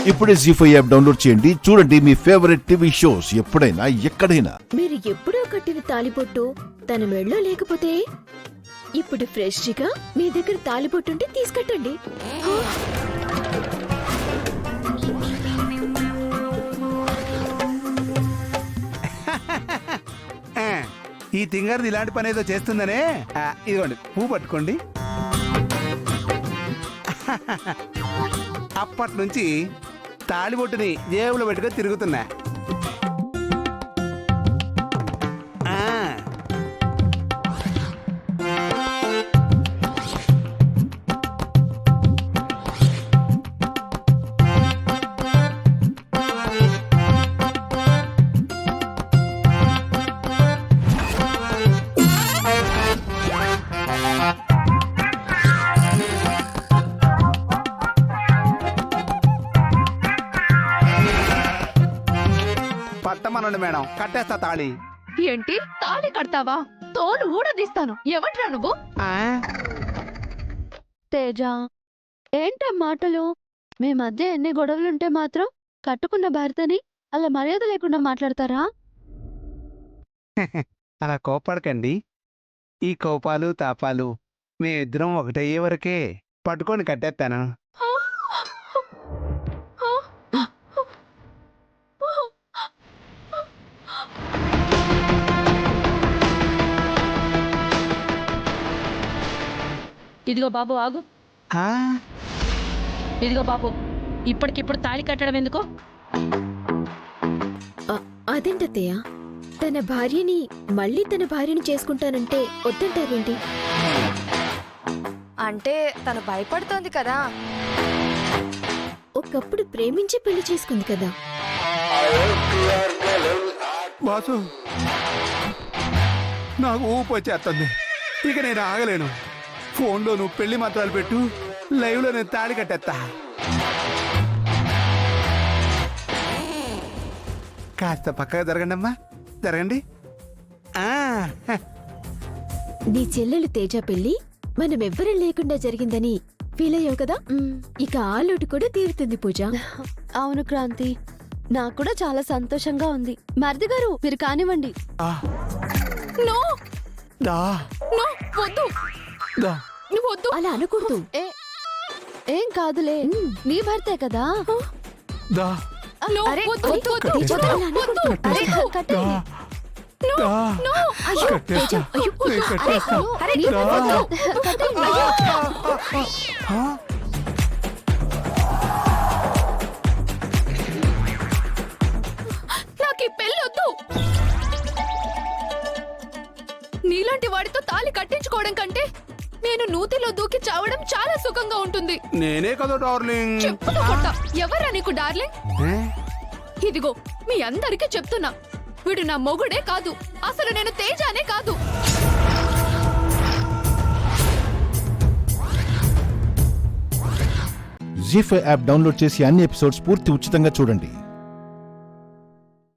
ఇప్పుడే జీ5 app download చేయండి. చూడండి మీ ఫేవరెట్ టీవీ షోస్ ఎప్పుడైనా ఎక్కడైనా. మీరు ఎప్పుడో కట్టిన తాలిబొట్టు తన మెళ్ళో లేకపోతే ఇప్పుడు ఫ్రెష్ గా మీ దగ్గర తాలిబొట్టుంటే తీసుకట్టండి. ఈ తింగర్ది ఇలాంటి పని ఏదో చేస్తుందనే. ఇదిగోండి పువ్వు పట్టుకోండి. అప్పటి నుంచి తాళిబొట్టుని జేబులో పెట్టుకొని తిరుగుతున్నా. పట్టమనండి మేడం, కట్టేస్తా తాళి. ఏంటి తాళి కడతావా? తోలు ఊడదీస్తాను. ఎవట్రా నువ్వు? తేజ, ఏంటా మాటలు? మీ మధ్య ఎన్ని గొడవలుంటే మాత్రం కట్టుకున్న భర్తని అలా మర్యాద లేకుండా మాట్లాడతారా? అలా కోపడకండి. ఈ కోపాలు తాపాలు మేమిద్దరం ఒకటయ్యే వరకే. పట్టుకొని కట్టేస్తాను. ఇదిగో బాబు ఆగు. ఇదిగో బాబు, ఇప్పటికిప్పుడు తాళి కట్టడం ఎందుకు? అదేంటత్తయ్య, తన భార్యని మళ్ళీ తన భార్యని చేసుకుంటానంటే వద్దంటారేంటి? అంటే తను భయపడుతోంది కదా. ఒకప్పుడు ప్రేమించి పెళ్లి చేసుకుంది కదా. బాసు, నాకు ఊపు వచ్చేస్తుంది. ఇక నేను ఆగలేను. ఫోన్లో నువ్వు పెళ్లి మాత్రాలు పెట్టు, లైవ్లో నేను తాళి కట్టేస్తా. కాస్త పక్కగా జరగండి అమ్మా, జరగండి. నీ చెల్లెలు తేజ పెళ్లి మనమెవ్వరం లేకుండా జరిగిందని ఫీల్ అయ్యావు కదా. ఇక ఆ లోటు కూడా తీరుతుంది పూజ. అవును క్రాంతి, నాకు కూడా చాలా సంతోషంగా ఉంది. మరిది గారు, మీరు కానివ్వండి. నో దా నో, వద్దు, దా నువ్వు వద్దు. అలా అనకూడదు. ఏం కాదులే, నీ భర్తే కదా. దా నో, అరే, వద్దు, వద్దు, వద్దు, తేజ, వద్దు, అలా వద్దు. అనకూడదు. అరే, కట్టండి. దా అయ్యో, తేజ, అయ్యో, నేను కట్టేస్తా. అరే, నీ భర్తే. కట్టండి. నాకు ఈ పెళ్లి వద్దు. నీలాంటి వాడితో తాళి కట్టించుకోవడం కంటే నేను నూతిలో దూకి చావడం చాలా సుఖంగా ఉంటుంది. నేనే కదా డార్లింగ్. చెప్పుతో కొట్ట. ఎవరా నీకు డార్లింగ్? ఇదిగో మీ అందరికీ చెప్తున్నా, వీడు నా మొగుడే కాదు. అసలు నేను తేజానే కాదు. జీ5 యాప్ డౌన్లోడ్ చేసి అన్ని ఎపిసోడ్స్ పూర్తి ఉచితంగా చూడండి.